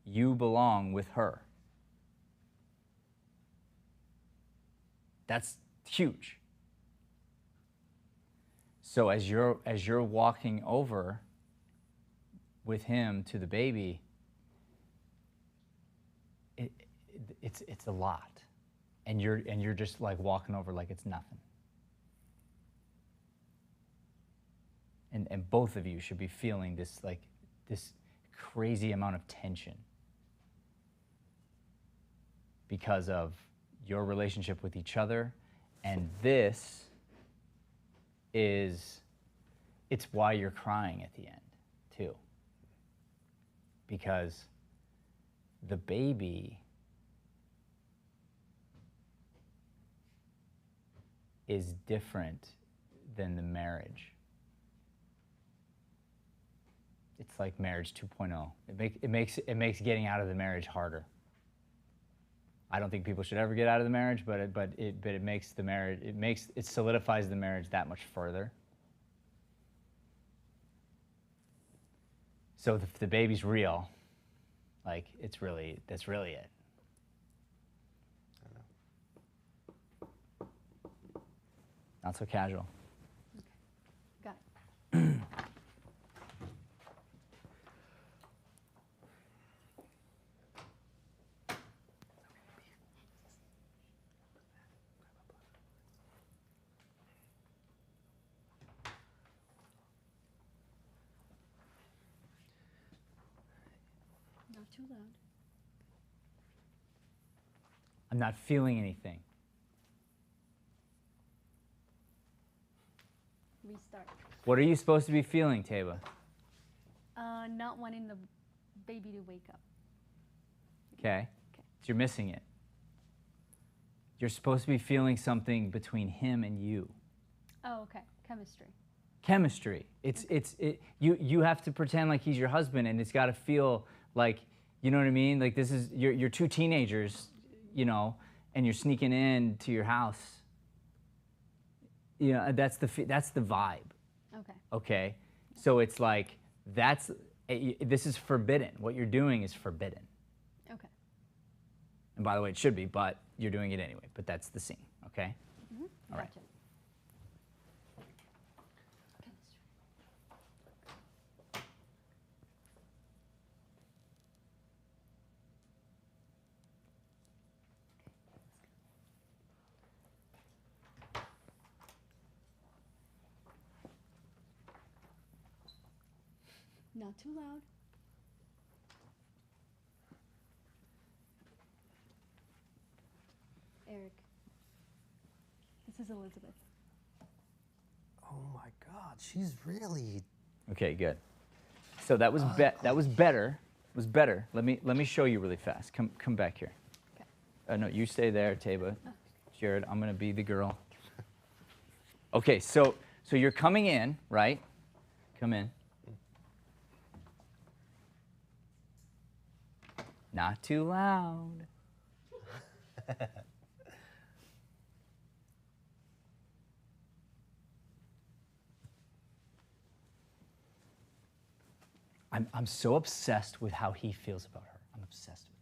Speaker 4: You belong with her. That's huge. So as you're walking over with him to the baby, it's a lot, and you're just like walking over like it's nothing. And both of you should be feeling this crazy amount of tension because of your relationship with each other, and it's why you're crying at the end too, because the baby is different than the marriage. It's like marriage 2.0. It makes getting out of the marriage harder. I don't think people should ever get out of the marriage, but it makes the marriage, it solidifies the marriage that much further. So if the baby's real, like that's really it. Not so casual.
Speaker 2: Okay. Got it. Not too loud.
Speaker 4: I'm not feeling anything.
Speaker 2: Restart.
Speaker 4: What are you supposed to be feeling, Taba?
Speaker 2: Not wanting the baby to wake up.
Speaker 4: Okay. So you're missing it. You're supposed to be feeling something between him and you.
Speaker 2: Oh, okay. Chemistry.
Speaker 4: Chemistry. You have to pretend like he's your husband, and it's got to feel like, you know what I mean? Like this is you're two teenagers, and you're sneaking in to your house. That's the vibe.
Speaker 2: Okay.
Speaker 4: Okay. So it's like this is forbidden. What you're doing is forbidden.
Speaker 2: Okay.
Speaker 4: And by the way, it should be, but you're doing it anyway. But that's the scene. Okay.
Speaker 2: Mm-hmm.
Speaker 4: All right.
Speaker 2: Gotcha. Chemistry. Not too loud. Eric, this is Elizabeth.
Speaker 1: Oh my God, she's really.
Speaker 4: Okay, good. So that was better. Was better. Let me show you really fast. Come back here.
Speaker 2: Okay.
Speaker 4: No, you stay there, Taba. Jared, I'm gonna be the girl. Okay, so you're coming in, right? Come in. Not too loud. I'm so obsessed with how he feels about her. I'm obsessed with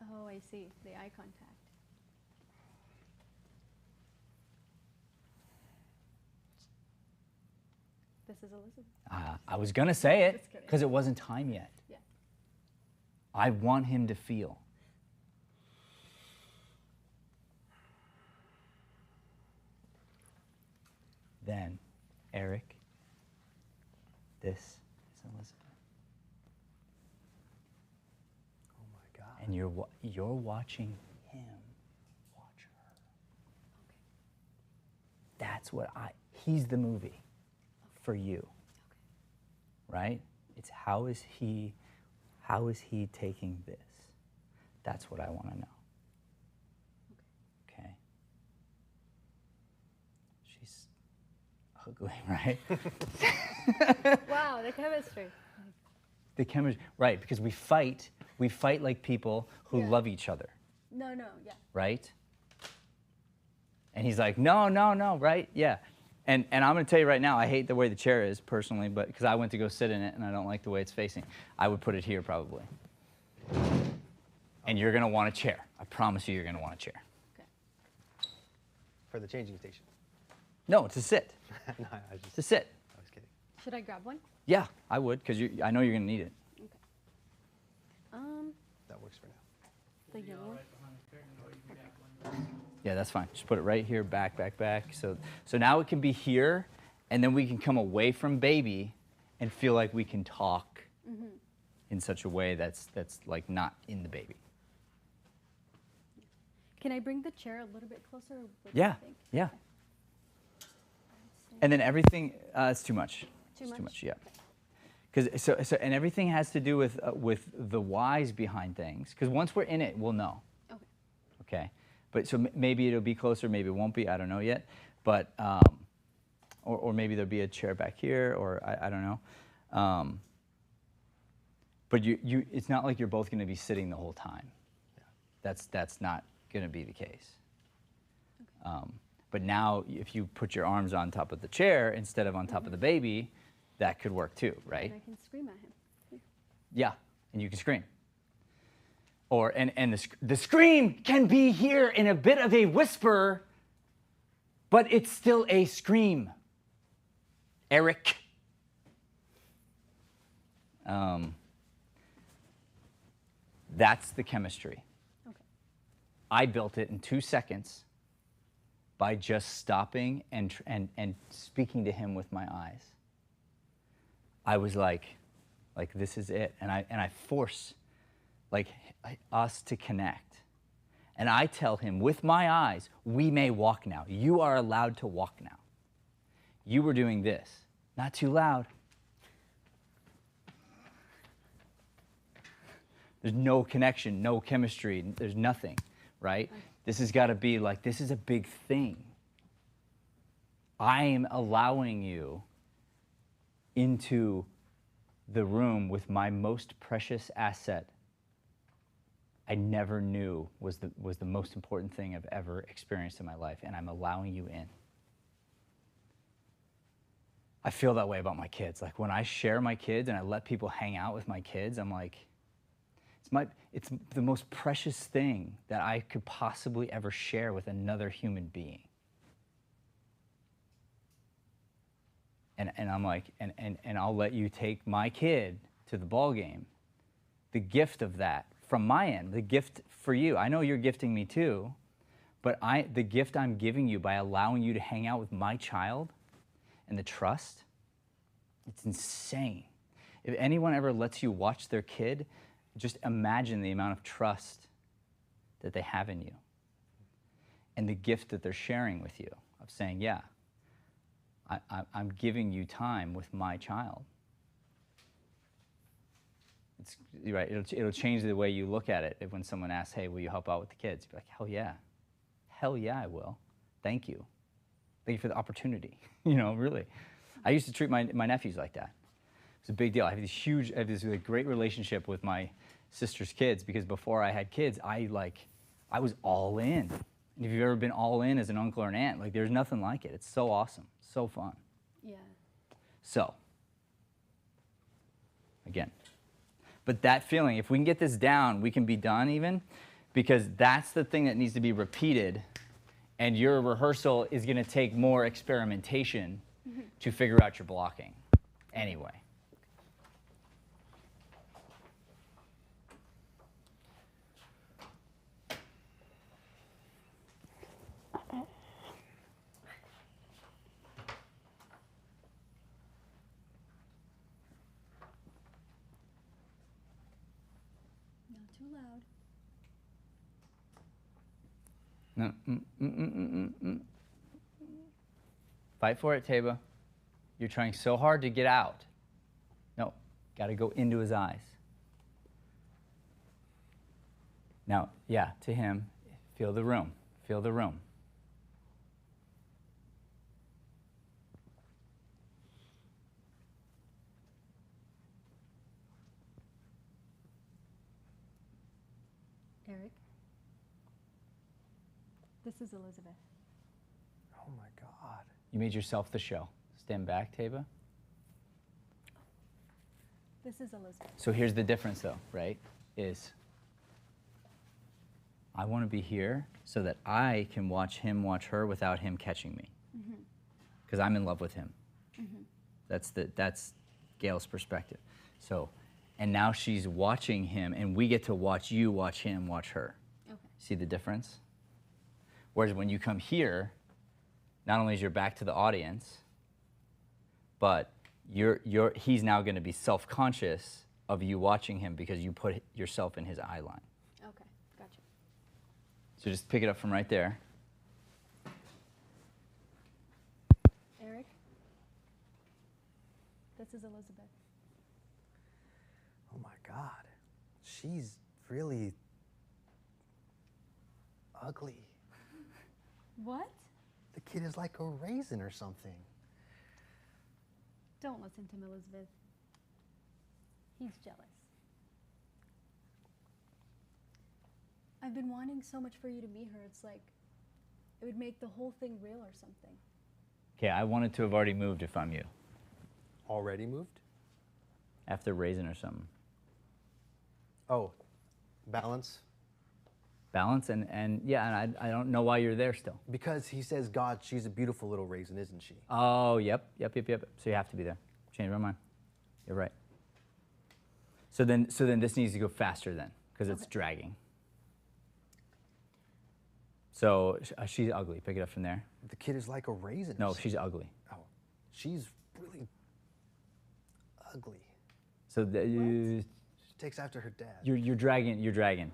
Speaker 4: it.
Speaker 2: Oh, I see. The eye contact. This is Elizabeth.
Speaker 4: I was gonna say it
Speaker 2: Just kidding.
Speaker 4: because it wasn't time yet.
Speaker 2: Yeah.
Speaker 4: I want him to feel. Then, Eric, this is Elizabeth.
Speaker 1: Oh my God.
Speaker 4: And you're watching him watch her. That's what he's the movie for you. Right? It's how is he taking this? That's what I want to know. Okay. She's ugly, right?
Speaker 2: Wow, the chemistry.
Speaker 4: The chemistry, right? Because we fight like people who
Speaker 2: Yeah.
Speaker 4: love each other,
Speaker 2: No, yeah.
Speaker 4: right? And he's like, no, right? Yeah. And I'm going to tell you right now, I hate the way the chair is personally, but because I went to go sit in it and I don't like the way it's facing. I would put it here probably. And you're going to want a chair. I promise you, you're going to want a chair.
Speaker 2: Okay.
Speaker 1: For the changing station.
Speaker 4: No, to sit.
Speaker 1: No, I just.
Speaker 4: To sit.
Speaker 1: I was kidding.
Speaker 2: Should I grab one?
Speaker 4: Yeah, I would, because I know you're going to need it.
Speaker 2: Okay.
Speaker 1: That works for now.
Speaker 2: The yellow one.
Speaker 4: Yeah, that's fine. Just put it right here, back. So now it can be here, and then we can come away from baby and feel like we can talk in such a way that's like not in the baby.
Speaker 2: Can I bring the chair a little bit closer? What do
Speaker 4: Yeah,
Speaker 2: you think?
Speaker 4: yeah.
Speaker 2: Okay.
Speaker 4: And then everything, it's too much.
Speaker 2: Too
Speaker 4: It's
Speaker 2: much?
Speaker 4: too much, yeah. Because and everything has to do with the whys behind things. Because once we're in it, we'll know.
Speaker 2: Okay.
Speaker 4: Okay. But so maybe it'll be closer, maybe it won't be. I don't know yet. But or maybe there'll be a chair back here, or I don't know. But it's not like you're both going to be sitting the whole time.
Speaker 1: Yeah.
Speaker 4: That's not going to be the case. But now, if you put your arms on top of the chair instead of on top of the baby, that could work too, right?
Speaker 2: And I can scream at him. Here.
Speaker 4: Yeah, and you can scream. Or and the scream can be here in a bit of a whisper, but it's still a scream. Eric. That's the chemistry.
Speaker 2: Okay.
Speaker 4: I built it in 2 seconds by just stopping and speaking to him with my eyes. I was like this is it, and I force us to connect, and I tell him with my eyes, we may walk now. You are allowed to walk now. You were doing this, not too loud. There's no connection, no chemistry, there's nothing, right? This has got to be like, this is a big thing. I am allowing you into the room with my most precious asset I never knew was the most important thing I've ever experienced in my life, and I'm allowing you in. I feel that way about my kids. Like when I share my kids and I let people hang out with my kids, I'm like, it's the most precious thing that I could possibly ever share with another human being. And I'm like, and I'll let you take my kid to the ball game. The gift of that from my end, the gift for you. I know you're gifting me too, but the gift I'm giving you by allowing you to hang out with my child and the trust It's insane. If anyone ever lets you watch their kid, just imagine the amount of trust that they have in you and the gift that they're sharing with you of saying, yeah, I'm giving you time with my child. It's, you're right, it'll change the way you look at it when someone asks, hey, will you help out with the kids? You're like, hell yeah. Hell yeah, I will. Thank you. Thank you for the opportunity. You know, really. I used to treat my nephews like that. It's a big deal. I have this like, great relationship with my sister's kids because before I had kids, I was all in. And if you've ever been all in as an uncle or an aunt, like there's nothing like it. It's so awesome, so fun.
Speaker 3: Yeah.
Speaker 4: So, again, but that feeling, if we can get this down, we can be done even, because that's the thing that needs to be repeated, and your rehearsal is going to take more experimentation to figure out your blocking anyway.
Speaker 2: Not too loud.
Speaker 4: No. Fight for it, Taba. You're trying so hard to get out. No, got to go into his eyes. Now, yeah, to him, feel the room. Feel the room.
Speaker 2: Eric, this is Elizabeth.
Speaker 1: Oh my God.
Speaker 4: You made yourself the show. Stand back, Taba.
Speaker 2: This is Elizabeth.
Speaker 4: So here's the difference, though, right? Is I want to be here so that I can watch him watch her without him catching me. Because I'm in love with him. That's Gail's perspective. So, and now she's watching him, and we get to watch you watch him watch her.
Speaker 2: Okay.
Speaker 4: See the difference? Whereas when you come here, not only is your back to the audience, but he's now going to be self-conscious of you watching him because you put yourself in his eye line.
Speaker 2: Okay, gotcha.
Speaker 4: So just pick it up from right there.
Speaker 2: Eric, this is Elizabeth.
Speaker 1: Oh my God. She's really ugly.
Speaker 2: What?
Speaker 1: The kid is like a raisin or something.
Speaker 2: Don't listen to him, Elizabeth. He's jealous. I've been wanting so much for you to meet her. It's like it would make the whole thing real or something.
Speaker 4: Okay, I wanted to have already moved if I'm you.
Speaker 1: Already moved?
Speaker 4: After raisin or something.
Speaker 1: Oh, balance?
Speaker 4: Balance and yeah, and I don't know why you're there still.
Speaker 1: Because he says, God, she's a beautiful little raisin, isn't she?
Speaker 4: Oh, yep. So you have to be there. Change my mind. You're right. So then this needs to go faster then, because it's dragging. So she's ugly. Pick it up from there.
Speaker 1: The kid is like a raisin.
Speaker 4: No, she's ugly.
Speaker 1: Oh, she's really ugly.
Speaker 4: So
Speaker 1: She takes after her dad.
Speaker 4: you're dragging.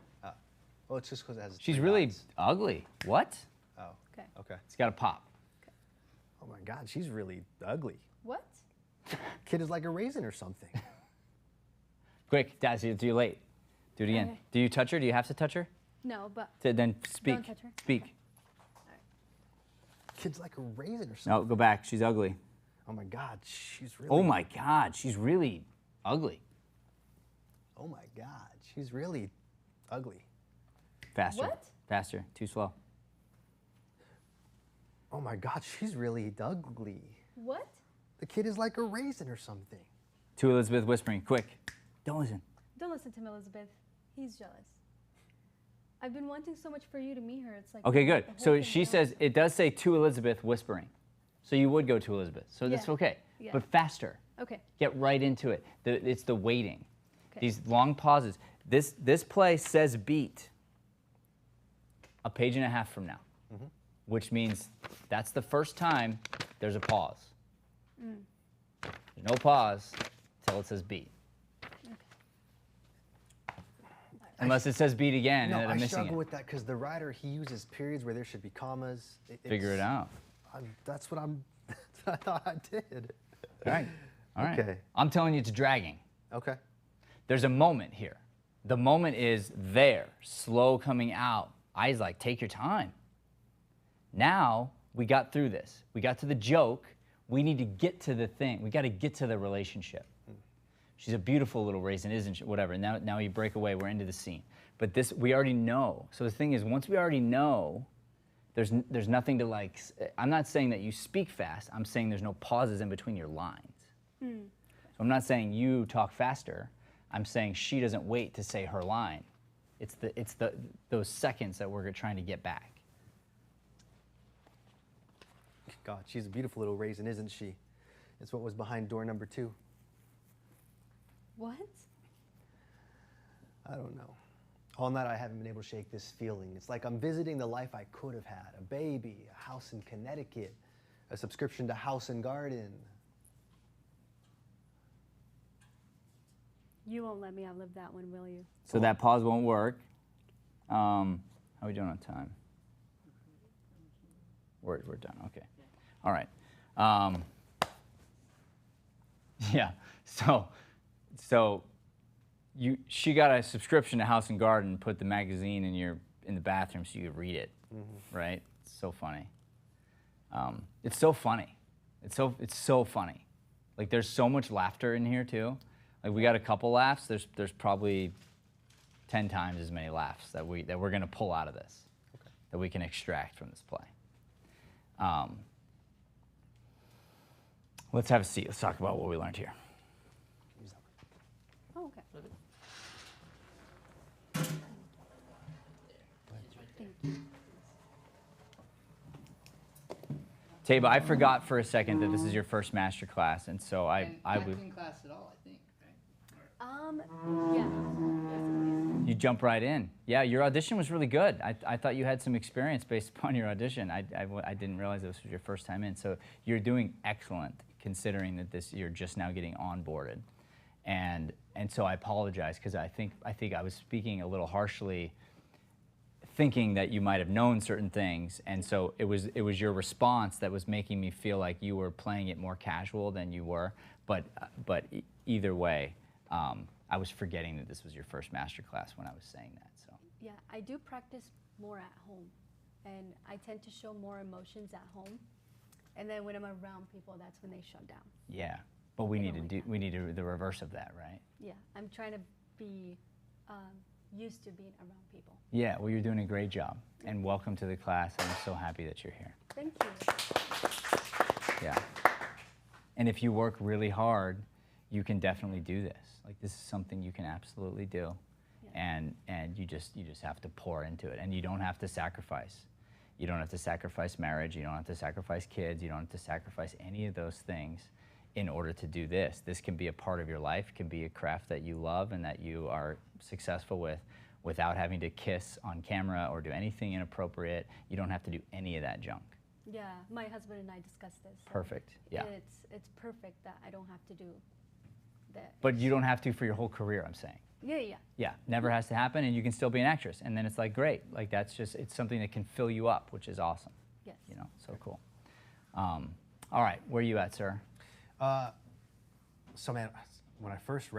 Speaker 1: Oh, it's just because it has.
Speaker 4: She's
Speaker 1: three
Speaker 4: really
Speaker 1: dots.
Speaker 4: ugly. What?
Speaker 1: Oh.
Speaker 2: Okay.
Speaker 1: Okay.
Speaker 4: It's got to pop.
Speaker 1: Oh my God, she's really ugly.
Speaker 2: What?
Speaker 1: Kid is like a raisin or something.
Speaker 4: Quick, Dad, it's too late. Do it again.
Speaker 2: Okay.
Speaker 4: Do you touch her? Do you have to touch her?
Speaker 2: No, but
Speaker 4: Then speak.
Speaker 2: Don't touch her.
Speaker 4: Speak.
Speaker 1: Kid's like a raisin or something.
Speaker 4: No, go back. She's ugly.
Speaker 1: Oh my God, she's really.
Speaker 4: Oh my God, she's really ugly.
Speaker 1: Oh my God, she's really ugly.
Speaker 4: Faster.
Speaker 2: What?
Speaker 4: Faster. Too slow.
Speaker 1: Oh my God, she's really ugly.
Speaker 2: what?
Speaker 1: The kid is like a raisin or something.
Speaker 4: To Elizabeth whispering, quick. Don't listen.
Speaker 2: Don't listen to him, Elizabeth. He's jealous. I've been wanting so much for you to meet her. It's like
Speaker 4: Okay, good.
Speaker 2: the whole
Speaker 4: So
Speaker 2: thing
Speaker 4: she
Speaker 2: real.
Speaker 4: says, it does say to Elizabeth whispering. So you would go to Elizabeth. So that's
Speaker 2: Yeah.
Speaker 4: okay.
Speaker 2: Yeah.
Speaker 4: But faster.
Speaker 2: Okay.
Speaker 4: Get right into it. It's the waiting.
Speaker 2: Okay.
Speaker 4: These long pauses. This play says beat a page and a half from now, which means that's the first time there's a pause. No pause till it says beat. Unless it says beat again
Speaker 1: No,
Speaker 4: and
Speaker 1: I
Speaker 4: I'm missing
Speaker 1: struggle
Speaker 4: it.
Speaker 1: with that because the writer, he uses periods where there should be commas.
Speaker 4: Figure it out.
Speaker 1: That's what I thought I did.
Speaker 4: All right. All right.
Speaker 1: Okay.
Speaker 4: I'm telling you it's dragging.
Speaker 1: Okay.
Speaker 4: There's a moment here. The moment is there, slow coming out. Eyes like, take your time. Now we got through this. We got to the joke. We need to get to the thing. We got to get to the relationship. She's a beautiful little raisin, isn't she? Whatever. Now you break away. We're into the scene. But this, we already know. So the thing is, once we already know, there's nothing to like. I'm not saying that you speak fast. I'm saying there's no pauses in between your lines. So I'm not saying you talk faster. I'm saying she doesn't wait to say her line. It's those seconds that we're trying to get back.
Speaker 1: God, she's a beautiful little raisin, isn't she? It's what was behind door number 2.
Speaker 2: What?
Speaker 1: I don't know. All night I haven't been able to shake this feeling. It's like I'm visiting the life I could have had. A baby, a house in Connecticut, a subscription to House and Garden.
Speaker 3: You won't let me outlive that one, will you?
Speaker 4: So that pause won't work. How are we doing on time? We're done. Okay. All right. Yeah. So she got a subscription to House and Garden, put the magazine in the bathroom so you could read it, right? It's so funny. It's so funny. It's so funny. Like there's so much laughter in here too. Like we got a couple laughs. There's probably 10 times as many laughs that we're gonna pull out of this, that we can extract from this play. Let's have a seat. Let's talk about what we learned here.
Speaker 3: Oh, okay.
Speaker 4: Taba, I forgot for a second that this is your first master class, and so I would.
Speaker 5: Acting class at all, I think, right?
Speaker 3: Yeah.
Speaker 4: You jump right in. Yeah, your audition was really good. I thought you had some experience based upon your audition. I didn't realize this was your first time in. So you're doing excellent, considering that you're just now getting onboarded. And so I apologize because I think I was speaking a little harshly, thinking that you might have known certain things, and so it was your response that was making me feel like you were playing it more casual than you were. But either way, I was forgetting that this was your first master class when I was saying that. So
Speaker 3: Yeah, I do practice more at home, and I tend to show more emotions at home, and then when I'm around people, that's when they shut down.
Speaker 4: yeah, but we need
Speaker 3: don't like
Speaker 4: the reverse of that, right?
Speaker 3: Yeah, I'm trying to be used to being around people.
Speaker 4: Yeah, well, you're doing a great job, and welcome to the class. I'm so happy that you're here.
Speaker 3: Thank you.
Speaker 4: Yeah. And if you work really hard, you can definitely do this. Like this is something you can absolutely do.
Speaker 3: Yeah.
Speaker 4: And you just have to pour into it, and you don't have to sacrifice. You don't have to sacrifice marriage, you don't have to sacrifice kids, you don't have to sacrifice any of those things in order to do this. This can be a part of your life, can be a craft that you love and that you are successful with without having to kiss on camera or do anything inappropriate. You don't have to do any of that junk.
Speaker 3: Yeah, my husband and I discussed this.
Speaker 4: Perfect, yeah.
Speaker 3: It's perfect that I don't have to do that.
Speaker 4: But you don't have to for your whole career, I'm saying.
Speaker 3: Yeah.
Speaker 4: Yeah, never has to happen, and you can still be an actress. And then it's like, great, like that's just, it's something that can fill you up, which is awesome.
Speaker 3: Yes.
Speaker 4: You know, so cool. All right, where are you at, sir?
Speaker 1: So man, when I first read